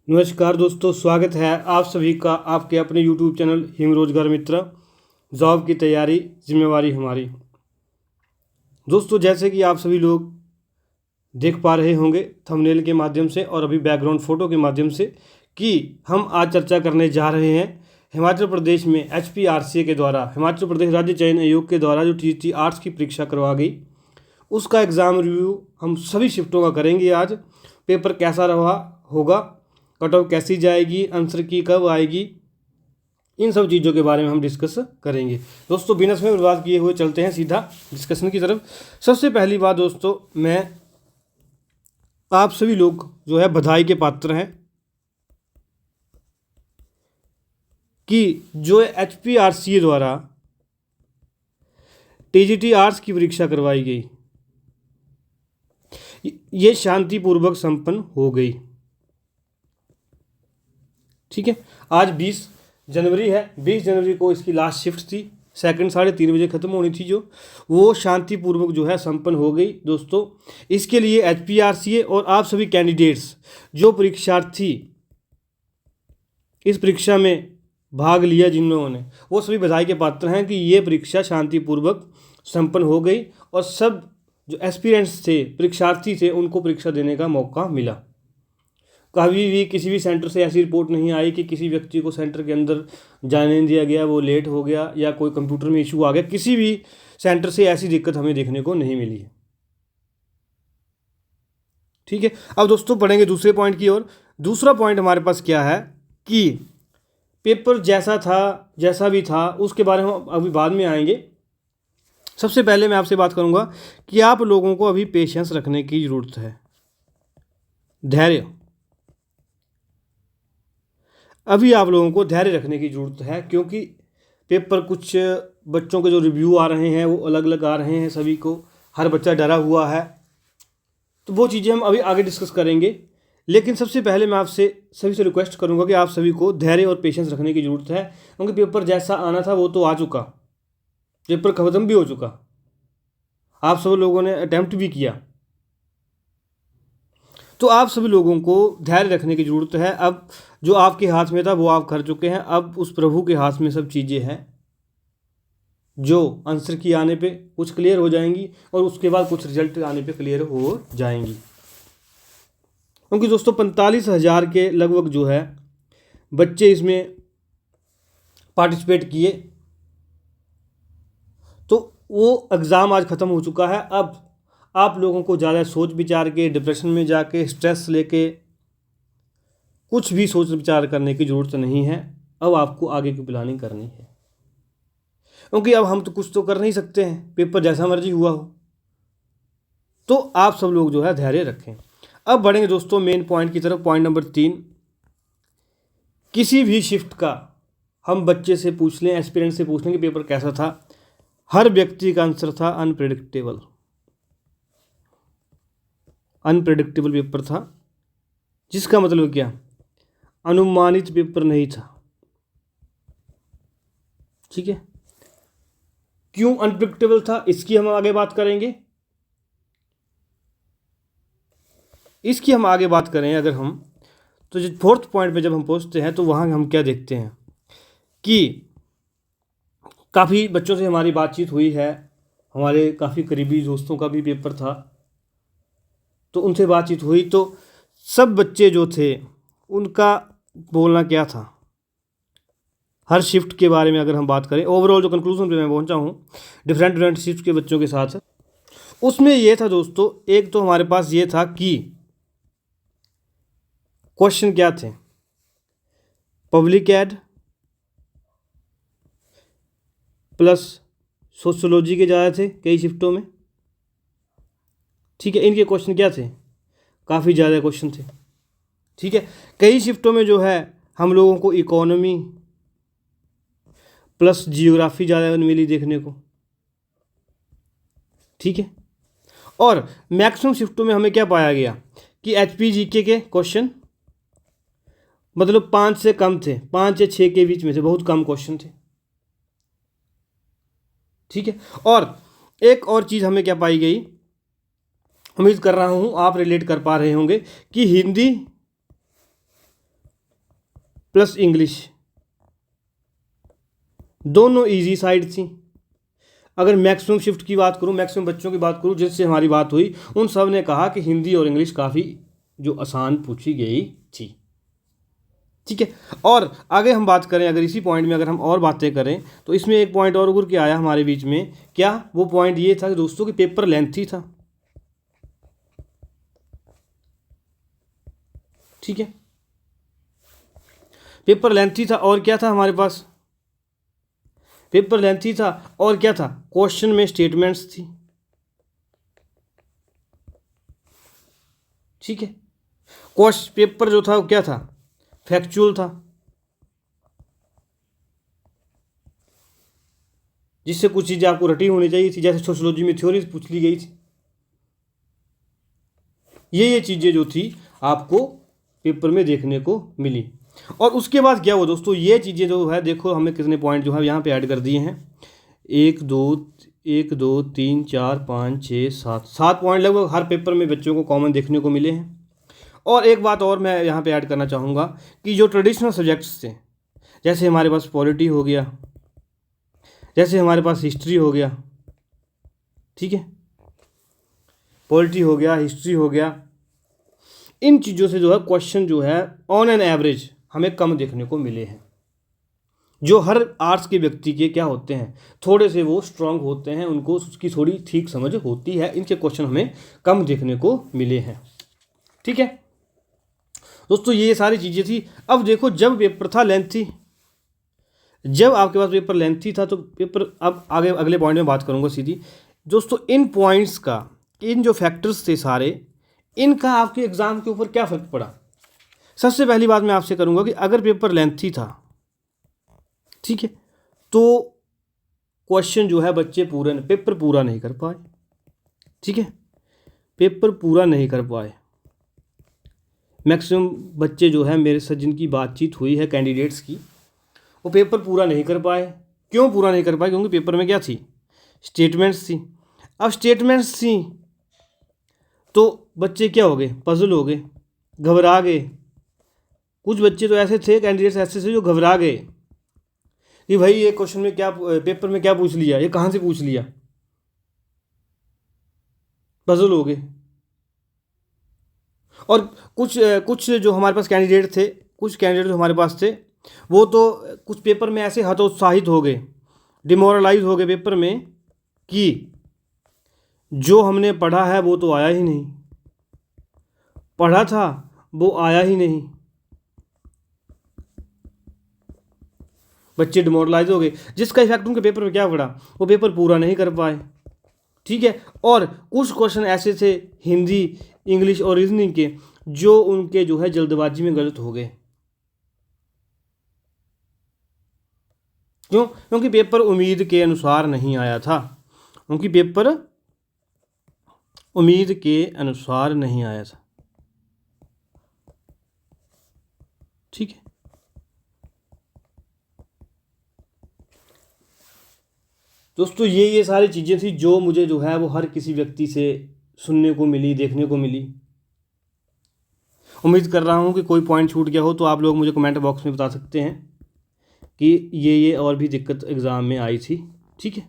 नमस्कार दोस्तों, स्वागत है आप सभी का आपके अपने यूट्यूब चैनल हिम रोजगार मित्र। जॉब की तैयारी जिम्मेवारी हमारी। दोस्तों, जैसे कि आप सभी लोग देख पा रहे होंगे थंबनेल के माध्यम से और अभी बैकग्राउंड फोटो के माध्यम से कि हम आज चर्चा करने जा रहे हैं हिमाचल प्रदेश में HPRCA के द्वारा, हिमाचल प्रदेश राज्य चयन आयोग के द्वारा जो TGT आर्ट्स की परीक्षा करवा गई उसका एग्ज़ाम रिव्यू हम सभी शिफ्टों का करेंगे। आज पेपर कैसा रहा होगा, कट ऑफ कैसी जाएगी, आंसर की कब आएगी, इन सब चीज़ों के बारे में हम डिस्कस करेंगे। दोस्तों, बिना समय बर्बाद किए हुए चलते हैं सीधा डिस्कशन की तरफ। सबसे पहली बात दोस्तों, मैं आप सभी लोग जो है बधाई के पात्र हैं कि जो HPRCA द्वारा TGT आर्ट्स की परीक्षा करवाई गई ये शांतिपूर्वक संपन्न हो गई। ठीक है, आज 20 जनवरी है। 20 जनवरी को इसकी लास्ट शिफ्ट थी, सेकंड 3:30 बजे ख़त्म होनी थी, जो वो शांतिपूर्वक जो है संपन्न हो गई। दोस्तों, इसके लिए HPRCA और आप सभी कैंडिडेट्स जो परीक्षार्थी इस परीक्षा में भाग लिया जिन्होंने, वो सभी बधाई के पात्र हैं कि ये परीक्षा शांतिपूर्वक संपन्न हो गई और सब जो एस्पिरेंट्स थे, परीक्षार्थी थे, उनको परीक्षा देने का मौका मिला। कभी भी किसी भी सेंटर से ऐसी रिपोर्ट नहीं आई कि किसी व्यक्ति को सेंटर के अंदर जाने नहीं दिया गया, वो लेट हो गया या कोई कंप्यूटर में इशू आ गया। किसी भी सेंटर से ऐसी दिक्कत हमें देखने को नहीं मिली है। ठीक है, अब दोस्तों पढ़ेंगे दूसरे पॉइंट की ओर। दूसरा पॉइंट हमारे पास क्या है कि पेपर जैसा था, जैसा भी था, उसके बारे में हम अभी बाद में आएंगे। सबसे पहले मैं आपसे बात करूंगा कि आप लोगों को अभी पेशेंस रखने की ज़रूरत है, धैर्य। अभी आप लोगों को धैर्य रखने की ज़रूरत है, क्योंकि पेपर कुछ बच्चों के जो रिव्यू आ रहे हैं वो अलग अलग आ रहे हैं, सभी को हर बच्चा डरा हुआ है। तो वो चीज़ें हम अभी आगे डिस्कस करेंगे। लेकिन सबसे पहले मैं आपसे सभी से रिक्वेस्ट करूंगा कि आप सभी को धैर्य और पेशेंस रखने की ज़रूरत है, क्योंकि पेपर जैसा आना था वो तो आ चुका, पेपर ख़त्म भी हो चुका, आप सब लोगों ने अटैम्प्ट भी किया। तो आप सभी लोगों को धैर्य रखने की ज़रूरत है। अब जो आपके हाथ में था वो आप कर चुके हैं, अब उस प्रभु के हाथ में सब चीज़ें हैं, जो आंसर की आने पे कुछ क्लियर हो जाएंगी और उसके बाद कुछ रिजल्ट आने पे क्लियर हो जाएंगी। क्योंकि दोस्तों 45,000 के लगभग जो है बच्चे इसमें पार्टिसिपेट किए, तो वो एग्ज़ाम आज ख़त्म हो चुका है। अब आप लोगों को ज़्यादा सोच विचार के, डिप्रेशन में जाके, स्ट्रेस लेके कुछ भी सोच विचार करने की ज़रूरत नहीं है। अब आपको आगे की प्लानिंग करनी है, क्योंकि अब हम तो कुछ तो कर नहीं सकते हैं, पेपर जैसा मर्जी हुआ हो। तो आप सब लोग जो है धैर्य रखें। अब बढ़ेंगे दोस्तों मेन पॉइंट की तरफ। पॉइंट नंबर 3, किसी भी शिफ्ट का हम बच्चे से पूछ लें, एस्पिरेंट से पूछ लें कि पेपर कैसा था, हर व्यक्ति का आंसर था अनप्रेडिक्टेबल। अनप्रेडिक्टेबल पेपर था, जिसका मतलब क्या, अनुमानित पेपर नहीं था। ठीक है, क्यों अनप्रेडिक्टेबल था इसकी हम आगे बात करेंगे। इसकी हम आगे बात करें अगर हम, तो जो फोर्थ पॉइंट पे जब हम पहुंचते हैं तो वहाँ हम क्या देखते हैं कि काफ़ी बच्चों से हमारी बातचीत हुई है, हमारे काफ़ी करीबी दोस्तों का भी पेपर था, तो उनसे बातचीत हुई, तो सब बच्चे जो थे उनका बोलना क्या था हर शिफ्ट के बारे में। अगर हम बात करें ओवरऑल जो कंक्लूजन पे मैं पहुंचा हूँ डिफरेंट शिफ्ट के बच्चों के साथ, उसमें ये था दोस्तों, एक तो हमारे पास ये था कि क्वेश्चन क्या थे, पब्लिक एड प्लस सोशियोलॉजी के ज़्यादा थे कई शिफ्टों में। ठीक है, इनके क्वेश्चन क्या थे, काफ़ी ज़्यादा क्वेश्चन थे। ठीक है, कई शिफ्टों में जो है हम लोगों को इकोनॉमी प्लस जियोग्राफी ज़्यादा मिली देखने को। ठीक है, और मैक्सिमम शिफ्टों में हमें क्या पाया गया कि HPGK के क्वेश्चन मतलब 5 से कम थे, 5 या 6 के बीच में थे, बहुत कम क्वेश्चन थे। ठीक है, और एक और चीज़ हमें क्या पाई गई, उम्मीद कर रहा हूँ आप रिलेट कर पा रहे होंगे कि हिंदी प्लस इंग्लिश, दोनों इजी साइड थी। अगर मैक्सिमम शिफ्ट की बात करूं, मैक्सिमम बच्चों की बात करूं जिनसे हमारी बात हुई, उन सब ने कहा कि हिंदी और इंग्लिश काफ़ी जो आसान पूछी गई थी। ठीक है, और आगे हम बात करें, अगर इसी पॉइंट में अगर हम और बातें करें तो इसमें एक पॉइंट और उभर के आया हमारे बीच में। क्या वो पॉइंट ये था कि दोस्तों कि पेपर लेंथी था। ठीक है, पेपर लेंथी था, और क्या था हमारे पास, पेपर लेंथी था और क्या था, क्वेश्चन में स्टेटमेंट्स थी। ठीक है, क्वेश्चन पेपर जो था वो क्या था, फैक्चुअल था, जिससे कुछ चीज़ें आपको रटी होनी चाहिए थी, जैसे सोशियोलॉजी में थ्योरीज पूछ ली गई थी। ये चीज़ें जो थी आपको पेपर में देखने को मिली। और उसके बाद क्या हुआ दोस्तों, ये चीज़ें जो है, देखो हमें कितने पॉइंट जो है यहाँ पे ऐड कर दिए हैं, 1 2 3 4 5 6 7 पॉइंट लगभग हर पेपर में बच्चों को कॉमन देखने को मिले हैं। और एक बात और मैं यहाँ पे ऐड करना चाहूँगा कि जो ट्रेडिशनल सब्जेक्ट्स थे, जैसे हमारे पास पॉलिटी हो गया, जैसे हमारे पास हिस्ट्री हो गया, ठीक है, पॉलिटी हो गया, हिस्ट्री हो गया, इन चीज़ों से जो है क्वेश्चन जो है ऑन एन एवरेज हमें कम देखने को मिले हैं। जो हर आर्ट्स के व्यक्ति के क्या होते हैं, थोड़े से वो स्ट्रांग होते हैं, उनको उसकी थोड़ी ठीक समझ होती है, इनके क्वेश्चन हमें कम देखने को मिले हैं। ठीक है दोस्तों, ये सारी चीज़ें थी। अब देखो, जब पेपर था लेंथी, जब आपके पास पेपर लेंथी था तो पेपर, अब आगे अगले पॉइंट में बात करूंगा सीधी दोस्तों, इन पॉइंट्स का, इन जो फैक्टर्स थे सारे, इनका आपके एग्जाम के ऊपर क्या फ़र्क पड़ा। सबसे पहली बात मैं आपसे करूंगा कि अगर पेपर लेंथी था, ठीक है, तो क्वेश्चन जो है बच्चे पेपर पूरा नहीं कर पाए। ठीक है, पेपर पूरा नहीं कर पाए। मैक्सिमम बच्चे जो है मेरे साथ जिनकी बातचीत हुई है कैंडिडेट्स की, वो पेपर पूरा नहीं कर पाए। क्यों पूरा नहीं कर पाए, क्योंकि पेपर में क्या थी, स्टेटमेंट्स थी। अब स्टेटमेंट्स थी तो बच्चे क्या हो गए, पजल हो गए, घबरा गए। कुछ बच्चे तो ऐसे थे, कैंडिडेट्स ऐसे थे जो घबरा गए कि भाई ये क्वेश्चन में क्या, पेपर में क्या पूछ लिया, ये कहाँ से पूछ लिया, पजल हो गए। और कुछ जो हमारे पास कैंडिडेट थे, कुछ कैंडिडेट जो हमारे पास थे, वो तो कुछ पेपर में ऐसे हतोत्साहित हो गए, डिमोरलाइज हो गए पेपर में, कि जो हमने पढ़ा है वो तो आया ही नहीं, पढ़ा था वो आया ही नहीं। बच्चे डिमोरलाइज हो गए, जिसका इफेक्ट उनके पेपर में क्या पड़ा, वो पेपर पूरा नहीं कर पाए। ठीक है, और कुछ क्वेश्चन ऐसे थे हिंदी, इंग्लिश और रीजनिंग के, जो उनके जो है जल्दबाजी में गलत हो गए। क्यों, क्योंकि पेपर उम्मीद के अनुसार नहीं आया था, क्योंकि पेपर उम्मीद के अनुसार नहीं आया था। ठीक है, दोस्तों ये सारी चीज़ें थी जो मुझे जो है वो हर किसी व्यक्ति से सुनने को मिली, देखने को मिली। उम्मीद कर रहा हूँ कि कोई पॉइंट छूट गया हो तो आप लोग मुझे कमेंट बॉक्स में बता सकते हैं कि ये और भी दिक्कत एग्ज़ाम में आई थी। ठीक है,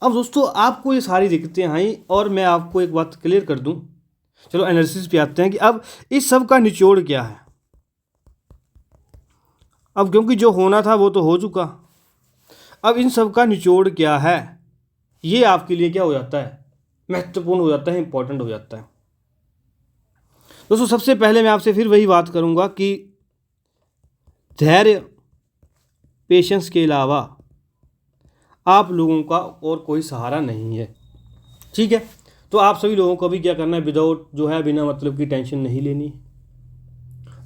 अब दोस्तों आपको ये सारी दिक्कतें आई, और मैं आपको एक बात क्लियर कर दूं, चलो एनालिसिस पे आते हैं कि अब इस सब का निचोड़ क्या है। अब क्योंकि जो होना था वो तो हो चुका, अब इन सब का निचोड़ क्या है, ये आपके लिए क्या हो जाता है, महत्वपूर्ण हो जाता है, इंपॉर्टेंट हो जाता है। दोस्तों सबसे पहले मैं आपसे फिर वही बात करूंगा कि धैर्य, पेशेंस के अलावा आप लोगों का और कोई सहारा नहीं है। ठीक है, तो आप सभी लोगों को भी क्या करना है, विदाउट जो है बिना मतलब की टेंशन नहीं लेनी,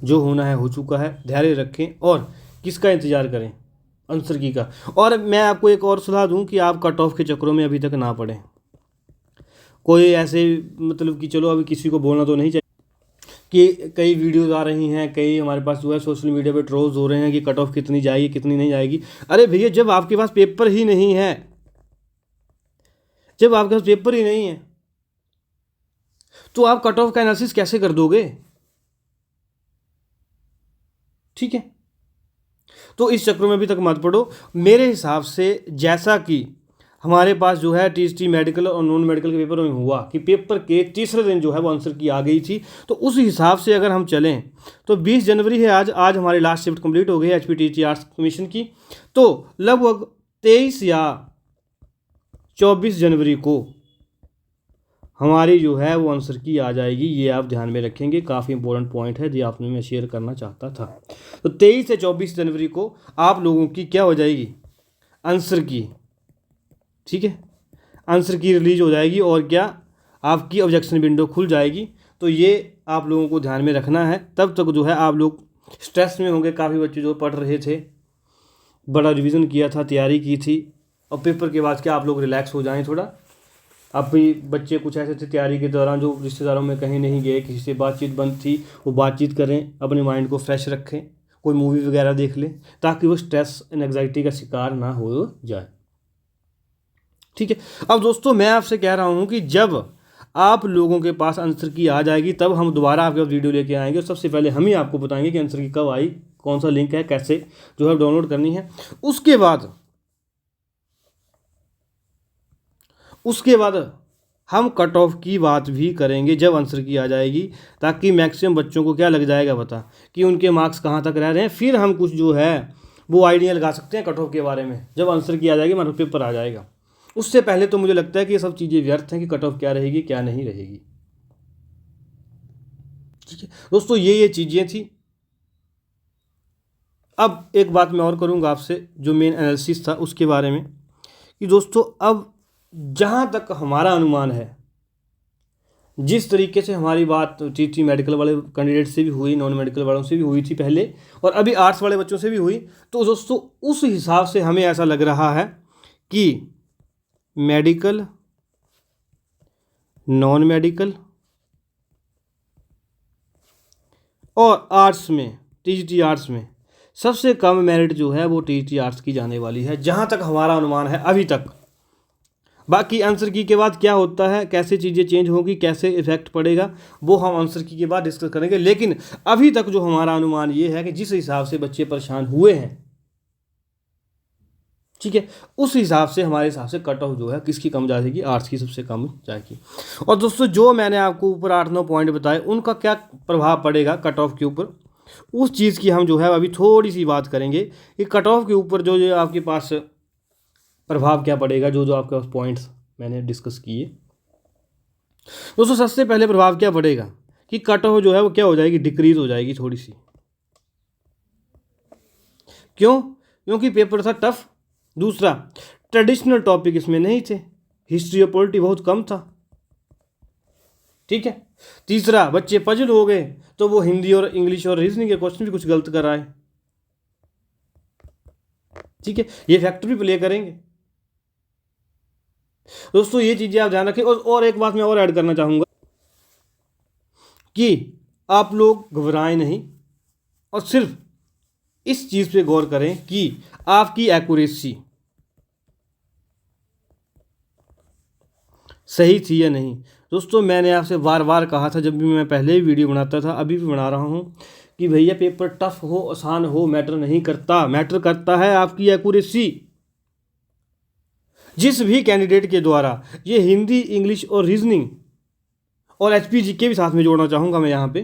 जो होना है हो चुका है, धैर्य रखें और किसका इंतज़ार करें, आंसर की का। और मैं आपको एक और सलाह दूं कि आप कट ऑफ के चक्करों में अभी तक ना पड़ें। कोई ऐसे मतलब कि चलो अभी किसी को बोलना तो नहीं चाहिए कि कई वीडियोस आ रही हैं, कई हमारे पास जो है सोशल मीडिया पे ट्रोल्स हो रहे हैं कि कट ऑफ कितनी जाएगी कितनी नहीं जाएगी। अरे भैया, जब आपके पास पेपर ही नहीं है, जब आपके पास पेपर ही नहीं है तो आप कट ऑफ का एनालिसिस कैसे कर दोगे। ठीक है, तो इस चक्रों में अभी तक मत पड़ो। मेरे हिसाब से जैसा कि हमारे पास जो है टीएसटी मेडिकल और नॉन मेडिकल के पेपर में हुआ कि पेपर के तीसरे दिन जो है वो आंसर की आ गई थी, तो उस हिसाब से अगर हम चलें तो 20 जनवरी है आज हमारी लास्ट शिफ्ट कंप्लीट हो गई है HPTT आर्ट्स कमीशन की। तो लगभग 23 या 24 जनवरी को हमारी जो है वो आंसर की आ जाएगी। ये आप ध्यान में रखेंगे, काफ़ी इंपॉर्टेंट पॉइंट है जो आपने मैं शेयर करना चाहता था। तो 23 से 24 जनवरी को आप लोगों की क्या हो जाएगी, आंसर की, ठीक है, आंसर की रिलीज हो जाएगी और क्या आपकी ऑब्जेक्शन विंडो खुल जाएगी। तो ये आप लोगों को ध्यान में रखना है। तब तक जो है आप लोग स्ट्रेस में होंगे, काफ़ी बच्चे जो पढ़ रहे थे, बड़ा रिवीजन किया था, तैयारी की थी, और पेपर के बाद क्या आप लोग रिलैक्स हो जाएं थोड़ा। अब भी बच्चे कुछ ऐसे थे तैयारी के दौरान जो रिश्तेदारों में कहीं नहीं गए, किसी से बातचीत बंद थी, वो बातचीत करें, अपने माइंड को फ्रेश रखें, कोई मूवी वगैरह देख लें ताकि वो स्ट्रेस एंड एंग्जाइटी का शिकार ना हो जाए, ठीक है। अब दोस्तों मैं आपसे कह रहा हूँ कि जब आप लोगों के पास आंसर की आ जाएगी तब हम दोबारा आपके पास वीडियो लेके आएंगे और सबसे पहले हम ही आपको बताएंगे कि आंसर की कब आई, कौन सा लिंक है, कैसे जो है डाउनलोड करनी है। उसके बाद हम कट ऑफ की बात भी करेंगे जब आंसर की आ जाएगी, ताकि मैक्सिमम बच्चों को क्या लग जाएगा पता कि उनके मार्क्स कहाँ तक रह रहे हैं। फिर हम कुछ जो है वो आइडिया लगा सकते हैं कट ऑफ के बारे में जब आंसर की आ जाएगी, मतलब पेपर आ जाएगा। उससे पहले तो मुझे लगता है कि ये सब चीज़ें व्यर्थ हैं कि कट ऑफ क्या रहेगी क्या नहीं रहेगी, ठीक है दोस्तों। ये चीज़ें थी। अब एक बात मैं और करूँगा आपसे, जो मेन एनालिसिस था उसके बारे में, कि दोस्तों अब जहाँ तक हमारा अनुमान है, जिस तरीके से हमारी बात टीटी मेडिकल वाले कैंडिडेट से भी हुई, नॉन मेडिकल वालों से भी हुई थी पहले, और अभी आर्ट्स वाले बच्चों से भी हुई, तो दोस्तों उस हिसाब से हमें ऐसा लग रहा है कि मेडिकल, नॉन मेडिकल और आर्ट्स में, टीजीटी आर्ट्स में सबसे कम मेरिट जो है वो टीजीटी आर्ट्स की जाने वाली है, जहाँ तक हमारा अनुमान है अभी तक। बाकी आंसर की के बाद क्या होता है, कैसे चीज़ें चेंज होगी, कैसे इफेक्ट पड़ेगा, वो हम आंसर की के बाद डिस्कस करेंगे। लेकिन अभी तक जो हमारा अनुमान ये है कि जिस हिसाब से बच्चे परेशान हुए हैं, ठीक है, उस हिसाब से हमारे हिसाब से कट ऑफ जो है किसकी कम जाएगी, आर्ट्स की सबसे कम जाएगी। और दोस्तों जो मैंने आपको ऊपर 8-9 पॉइंट बताए उनका क्या प्रभाव पड़ेगा कट ऑफ के ऊपर, उस चीज़ की हम जो है अभी थोड़ी सी बात करेंगे कि कट ऑफ के ऊपर जो आपके पास प्रभाव क्या पड़ेगा, जो आपके पास पॉइंट्स मैंने डिस्कस किए। दोस्तों सबसे पहले प्रभाव क्या पड़ेगा कि कट ऑफ जो है वो क्या हो जाएगी, डिक्रीज हो जाएगी थोड़ी सी। क्यों? क्योंकि पेपर था टफ। दूसरा, ट्रेडिशनल टॉपिक इसमें नहीं थे, हिस्ट्री और पॉलिटी बहुत कम था, ठीक है। तीसरा, बच्चे पजल हो गए तो वो हिंदी और इंग्लिश और रीजनिंग के क्वेश्चन भी कुछ गलत कर आए, ठीक है, ये फैक्टर भी प्ले करेंगे। दोस्तों ये चीज़ें आप ध्यान रखें। और एक बात मैं और ऐड करना चाहूँगा कि आप लोग घबराएं नहीं और सिर्फ इस चीज़ पे गौर करें कि आपकी एक्यूरेसी सही थी या नहीं। दोस्तों मैंने आपसे बार बार कहा था, जब भी मैं पहले ही वीडियो बनाता था, अभी भी बना रहा हूँ, कि भैया पेपर टफ हो आसान हो मैटर नहीं करता, मैटर करता है आपकी एक्यूरेसी। जिस भी कैंडिडेट के द्वारा ये हिंदी, इंग्लिश और रीजनिंग और HPG के भी साथ में जोड़ना चाहूँगा मैं यहाँ पे,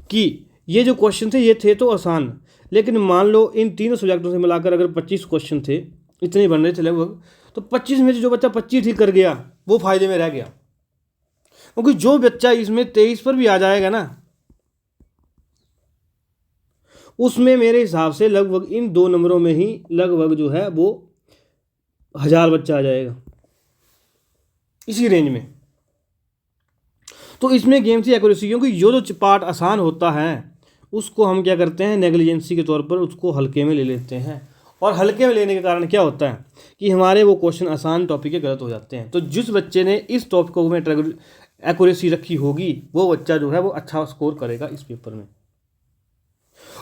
कि ये जो क्वेश्चन थे ये थे तो आसान, लेकिन मान लो इन तीनों सब्जेक्टों से मिलाकर अगर 25 क्वेश्चन थे, इतने बन रहे थे लगभग, तो 25 में से जो बच्चा 25 ठीक कर गया वो फायदे में रह गया। क्योंकि जो बच्चा इसमें 23 पर भी आ जाएगा ना, उसमें मेरे हिसाब से लगभग इन 2 नंबरों में ही लगभग जो है वो 1000 बच्चा आ जाएगा, इसी रेंज में। तो इसमें गेम थी एक्यूरेसी, क्योंकि जो पार्ट आसान होता है उसको हम क्या करते हैं, नेग्लिजेंसी के तौर पर उसको हल्के में ले लेते हैं, और हल्के में लेने के कारण क्या होता है कि हमारे वो क्वेश्चन आसान टॉपिक के गलत हो जाते हैं। तो जिस बच्चे ने इस टॉपिक में एक्यूरेसी रखी होगी वो बच्चा जो है वो अच्छा स्कोर करेगा इस पेपर में।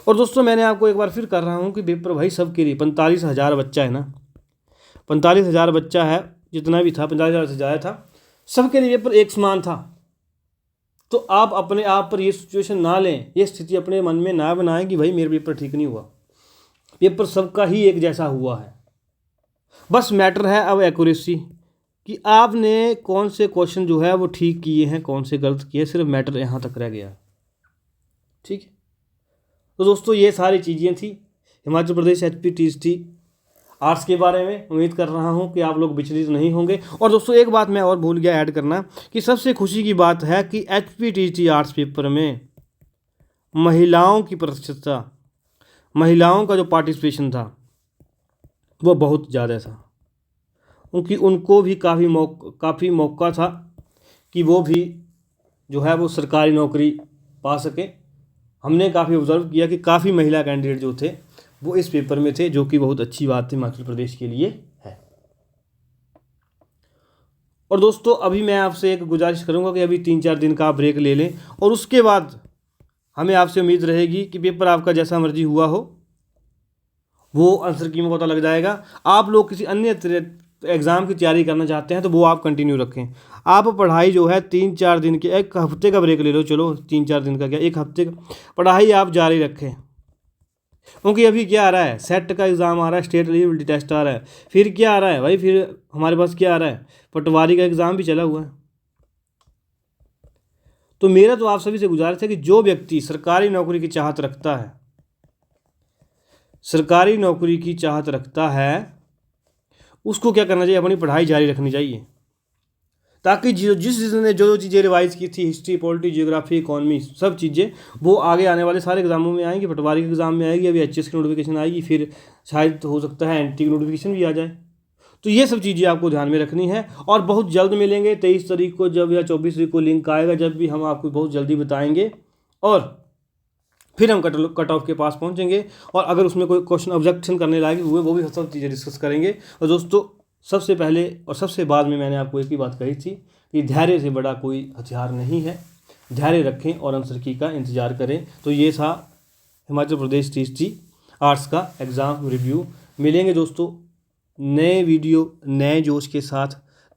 और दोस्तों मैंने आपको एक बार फिर कर रहा हूँ कि पेपर भाई सबके लिए 45,000 बच्चा है ना, 45,000 बच्चा है, जितना भी था 45,000 से ज़्यादा था, सबके लिए पेपर एक समान था। तो आप अपने आप पर ये सिचुएशन ना लें, ये स्थिति अपने मन में ना बनाएं कि भाई मेरा पेपर ठीक नहीं हुआ। पेपर सबका ही एक जैसा हुआ है, बस मैटर है अब एक्यूरेसी कि आपने कौन से क्वेश्चन जो है वो ठीक किए हैं, कौन से गलत किए, सिर्फ मैटर यहाँ तक रह गया। ठीक है, तो दोस्तों ये सारी चीज़ें थी हिमाचल प्रदेश HPTCT आर्ट्स के बारे में। उम्मीद कर रहा हूँ कि आप लोग विचलित नहीं होंगे। और दोस्तों एक बात मैं और भूल गया ऐड करना कि सबसे खुशी की बात है कि HPTCT आर्ट्स पेपर में महिलाओं की प्रतिशतता, महिलाओं का जो पार्टिसिपेशन था वो बहुत ज़्यादा था, क्योंकि उनको भी काफ़ी मौका था कि वो भी जो है वो सरकारी नौकरी पा सके। हमने काफ़ी ऑब्जर्व किया कि काफ़ी महिला कैंडिडेट जो थे वो इस पेपर में थे, जो कि बहुत अच्छी बात थी हिमाचल प्रदेश के लिए है। और दोस्तों अभी मैं आपसे एक गुजारिश करूंगा कि अभी 3-4 दिन का आप ब्रेक ले लें, और उसके बाद हमें आपसे उम्मीद रहेगी कि पेपर आपका जैसा मर्जी हुआ हो वो आंसर की में पता लग जाएगा। आप लोग किसी अन्य एग्ज़ाम की तैयारी करना चाहते हैं तो वो आप कंटिन्यू रखें। आप पढ़ाई जो है 3-4 दिन के, 1 हफ्ते का ब्रेक ले लो, चलो 3-4 दिन का क्या, 1 हफ्ते का पढ़ाई आप जारी रखें। क्योंकि अभी क्या आ रहा है, सेट का एग्ज़ाम आ रहा है, स्टेट एलिजिबिलिटी टेस्ट आ रहा है, फिर क्या आ रहा है भाई, फिर हमारे पास क्या आ रहा है, पटवारी का एग्ज़ाम भी चला हुआ है। तो मेरा तो आप सभी से गुजारिश है कि जो व्यक्ति सरकारी नौकरी की चाहत रखता है, सरकारी नौकरी की चाहत रखता है, उसको क्या करना चाहिए, अपनी पढ़ाई जारी रखनी चाहिए, ताकि जो चीज़ें रिवाइज की थी, हिस्ट्री, पॉलिटी, जियोग्राफी, इकोनॉमी, सब चीज़ें वो आगे आने वाले सारे एग्जामों में आएंगी। पटवारी के एग्जाम में आएगी, अभी HS की नोटिफिकेशन आएगी, फिर शायद हो सकता है NT की नोटिफिकेशन भी आ जाए। तो ये सब चीज़ें आपको ध्यान में रखनी है, और बहुत जल्द मिलेंगे 23 तारीख को जब, या 24 तारीख को लिंक आएगा, जब भी हम आपको बहुत जल्दी बताएंगे, और फिर हम कट ऑफ के पास पहुँचेंगे, और अगर उसमें कोई क्वेश्चन ऑब्जेक्शन करने लायक हुए वो भी सब चीज़ें डिस्कस करेंगे। और दोस्तों सबसे पहले और सबसे बाद में मैंने आपको एक ही बात कही थी कि धैर्य से बड़ा कोई हथियार नहीं है। धैर्य रखें और आंसर की का इंतज़ार करें। तो ये था हिमाचल प्रदेश TCT आर्ट्स का एग्ज़ाम रिव्यू। मिलेंगे दोस्तों नए वीडियो नए जोश के साथ,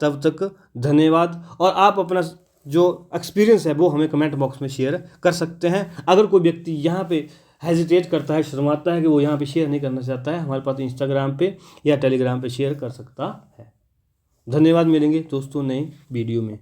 तब तक धन्यवाद। और आप अपना जो एक्सपीरियंस है वो हमें कमेंट बॉक्स में शेयर कर सकते हैं। अगर कोई व्यक्ति यहाँ पे हेजिटेट करता है, शर्माता है कि वो यहाँ पे शेयर नहीं करना चाहता है, हमारे पास इंस्टाग्राम पे या टेलीग्राम पे शेयर कर सकता है। धन्यवाद, मिलेंगे दोस्तों नए वीडियो में।